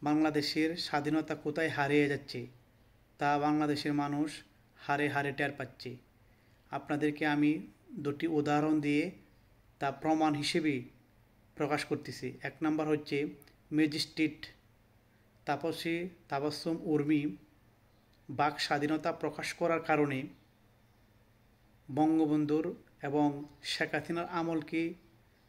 বাংলাদেশের স্বাধীনতা কোথায় হারিয়ে যাচ্ছে তা বাংলাদেশের মানুষ হারে হারে টের পাচ্ছে। আপনাদেরকে আমি দুটি উদাহরণ দিয়ে তা প্রমাণ হিসেবে প্রকাশ করতেছি। এক নাম্বার হচ্ছে ম্যাজিস্ট্রেট তাপসী তাবাসসুম উর্মি বাক স্বাধীনতা প্রকাশ করার কারণে বঙ্গবন্ধুর এবং শেখ হাসিনার আমলকে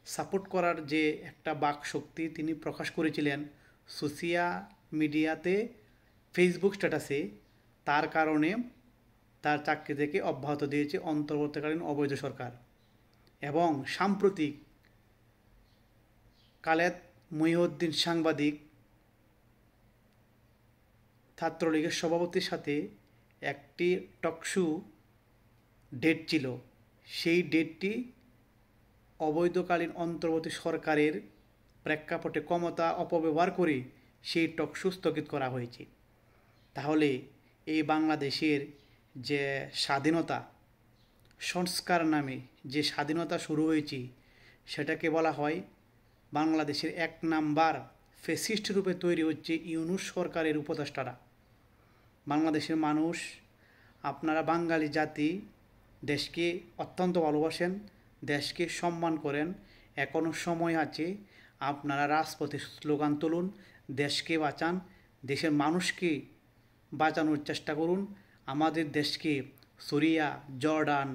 সাপোর্ট করার যে একটা বাক শক্তি তিনি প্রকাশ করেছিলেন সোশিয়াল মিডিয়াতে, ফেসবুক স্ট্যাটাসে, তার কারণে তার চাকরি থেকে অব্যাহত দিয়েছে অন্তর্বর্তীকালীন অবৈধ সরকার। এবং সাম্প্রতিক খালেদ মহিউদ্দিন সাংবাদিক ছাত্রলীগের সভাপতির সাথে একটি টকশো ডেট ছিল, সেই ডেটটি অবৈধকালীন অন্তর্বর্তী সরকারের প্রেক্ষাপটে ক্ষমতা অপব্যবহার করে সেই টকশো স্থগিত করা হয়েছে। তাহলে এই বাংলাদেশের যে স্বাধীনতা সংস্কার নামে যে স্বাধীনতা শুরু হয়েছে সেটাকে বলা হয় বাংলাদেশের এক নাম্বার ফ্যাসিস্ট রূপে তৈরি হচ্ছে ইউনূস সরকারের উপদেষ্টারা। বাংলাদেশের মানুষ, আপনারা বাঙালি জাতি দেশকে অত্যন্ত ভালোবাসেন, দেশকে সম্মান করেন, এখনও সময় আছে। আপনারা রাজপথে স্লোগান তুলুন, দেশকে বাঁচান, দেশের মানুষকে বাঁচানোর চেষ্টা করুন। আমাদের দেশকে সিরিয়া, জর্ডান,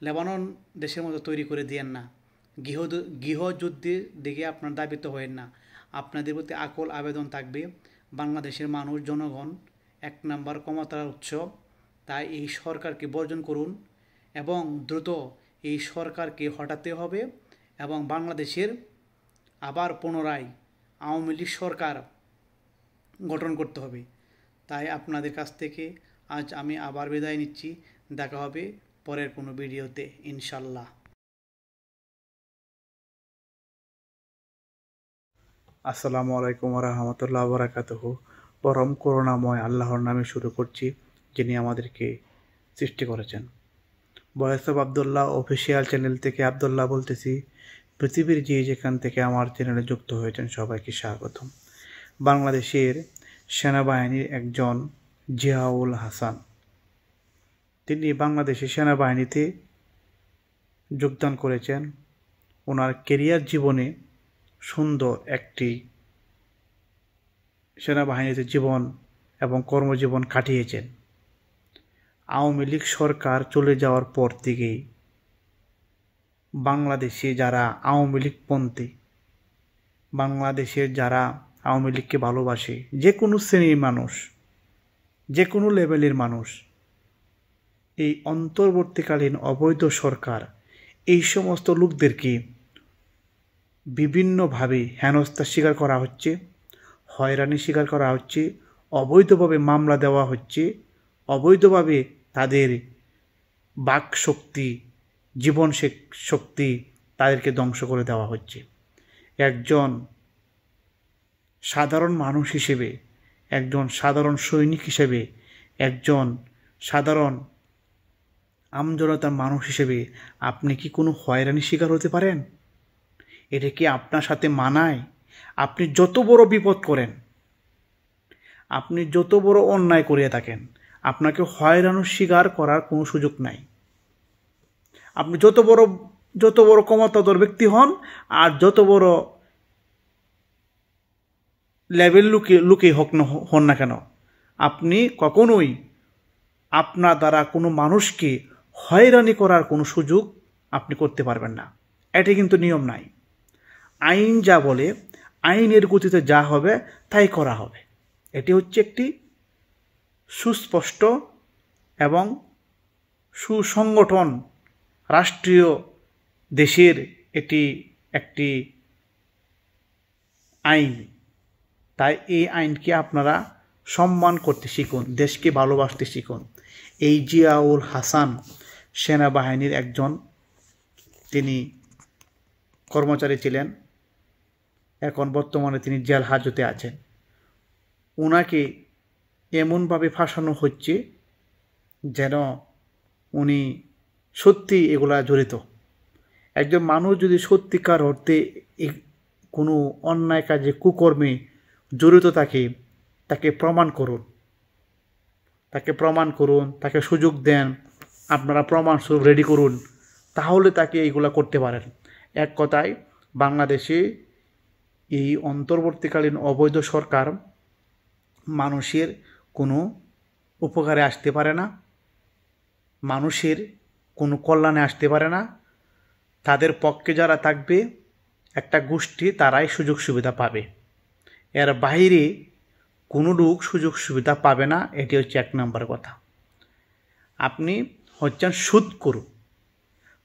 লেবানন দেশের মতো তৈরি করে দিয়েন না। গৃহযুদ্ধের দিকে আপনার দাবিত হয়েন না। আপনাদের প্রতি আকুল আবেদন থাকবে। বাংলাদেশের মানুষ, জনগণ এক নাম্বার ক্ষমতার উৎস, তাই এই সরকারকে বর্জন করুন এবং দ্রুত এই সরকারকে হটাতে হবে এবং বাংলাদেশের আবার পুনরায় আওয়ামী লীগ সরকার গঠন করতে হবে। তাই আপনাদের কাছ থেকে আজ আমি আবার বিদায় নিচ্ছি। দেখা হবে পরের কোনো ভিডিওতে ইনশাল্লাহ। আসসালামু আলাইকুম ওয়া রাহমাতুল্লাহি ওয়া বারাকাতুহু। পরম করুণাময় আল্লাহর নামে শুরু করছি, যিনি আমাদেরকে সৃষ্টি করেছেন। Voice of Abdullah official channel থেকে আবদুল্লাহ বলতেছি। পৃথিবীর যেখান থেকে আমার চ্যানেলে যুক্ত হয়েছেন সবাইকে স্বাগতম। বাংলাদেশের সেনাবাহিনীর একজন জিয়াউল হাসান, তিনি বাংলাদেশের সেনাবাহিনীতে যোগদান করেছেন। ওনার কেরিয়ার জীবনে সুন্দর একটি সেনাবাহিনীতে জীবন এবং কর্মজীবন কাটিয়েছেন। আওয়ামী লীগ সরকার চলে যাওয়ার পর থেকেই বাংলাদেশে যারা আওয়ামী লীগপন্থী, বাংলাদেশের যারা আওয়ামী লীগকে ভালোবাসে, যে কোনো শ্রেণীর মানুষ, যে কোনো লেভেলের মানুষ, এই অন্তর্বর্তীকালীন অবৈধ সরকার এই সমস্ত লোকদেরকে বিভিন্নভাবে হেনস্থার শিকার করা হচ্ছে, হয়রানি শিকার করা হচ্ছে, অবৈধভাবে মামলা দেওয়া হচ্ছে, অবৈধভাবে তাদের বাক শক্তি, জীবন শক্তি তাদেরকে ধ্বংস করে দেওয়া হচ্ছে। একজন সাধারণ মানুষ হিসেবে, একজন সাধারণ সৈনিক হিসেবে, একজন সাধারণ আমজনতার মানুষ হিসেবে আপনি কি কোনো হয়রানির শিকার হতে পারেন? এটা কি আপনার সাথে মানায়? আপনি যত বড় বিপদ করেন, আপনি যত বড় অন্যায় করিয়া থাকেন, আপনাকে হয়রানির শিকার করার কোনো সুযোগ নাই। আপনি যত বড় ক্ষমতাধর ব্যক্তি হন আর যত বড় লেভেল লুকে হন না কেন, আপনি কখনোই আপনার দ্বারা কোনো মানুষকে হয়রানি করার কোনো সুযোগ আপনি করতে পারবেন না। এটি কিন্তু নিয়ম নাই। আইন যা বলে, আইনের গতিতে যা হবে তাই করা হবে। এটি হচ্ছে একটি সুস্পষ্ট এবং সুসংগঠন রাষ্ট্রীয় দেশের এটি একটি আইন। তাই এই আইনকে আপনারা সম্মান করতে শিখুন, দেশকে ভালোবাসতে শিখুন। এই জিয়াউল হাসান সেনাবাহিনীর একজন তিনি কর্মচারী ছিলেন, এখন বর্তমানে তিনি জেল হাজতে আছেন। ওনাকে এমনভাবে ফাঁসানো হচ্ছে যেন উনি সত্যি এগুলা জড়িত। একজন মানুষ যদি সত্যিকার অর্থে কোনো অন্যায় কাজে কুকর্মে জড়িত থাকে তাকে প্রমাণ করুন, তাকে সুযোগ দেন, আপনারা প্রমাণস্বরূপ রেডি করুন, তাহলে তাকে এইগুলা করতে পারেন। এক কথায় বাংলাদেশে এই অন্তর্বর্তীকালীন অবৈধ সরকার মানুষের কোনো উপকারে আসতে পারে না, মানুষের কোনো কল্যাণে আসতে পারে না। তাদের পক্ষে যারা থাকবে একটা গোষ্ঠী, তারাই সুযোগ সুবিধা পাবে, এর বাইরে কোনো লোক সুযোগ সুবিধা পাবে না। এটি হচ্ছে 1 নম্বর কথা। আপনি হচ্ছেন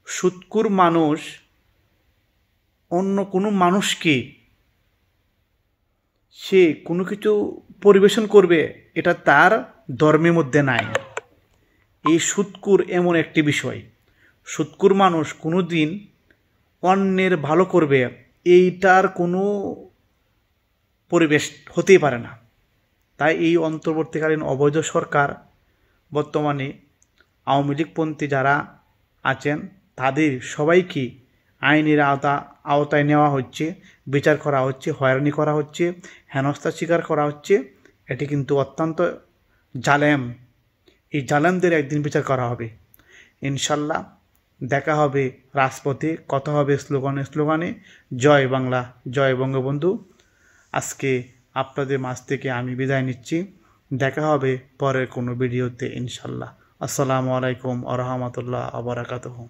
সুদখোর মানুষ অন্য কোনো মানুষকে সে কোনো কিছু পরিবেশন করবে, এটা তার ধর্মের মধ্যে নাই। এই সুদখোর এমন একটি বিষয়, সুদখোর মানুষ কোনো দিন অন্যের ভালো করবে এইটার কোনো পরিবেশ হতেই পারে না। তাই এই অন্তর্বর্তীকালীন অবৈধ সরকার, বর্তমানে আওয়ামী লীগপন্থী যারা আছেন তাদের সবাইকে আইনের আওতায় নেওয়া হচ্ছে, বিচার করা হচ্ছে, হয়রানি করা হচ্ছে, হেনস্থার শিকার করা হচ্ছে। এটি কিন্তু অত্যন্ত জালেম। এই জালেমদের একদিন বিচার করা হবে ইনশাল্লাহ। দেখা হবে রাজপথে, কথা হবে স্লোগানে। জয় বাংলা, জয় বঙ্গবন্ধু। আজকে আপনাদের মাঝ থেকে আমি বিদায় নিচ্ছি। দেখা হবে পরের কোনো ভিডিওতে ইনশাল্লাহ। আসসালামু আলাইকুম ওয়া রাহমাতুল্লাহি ওয়া বারাকাতুহু।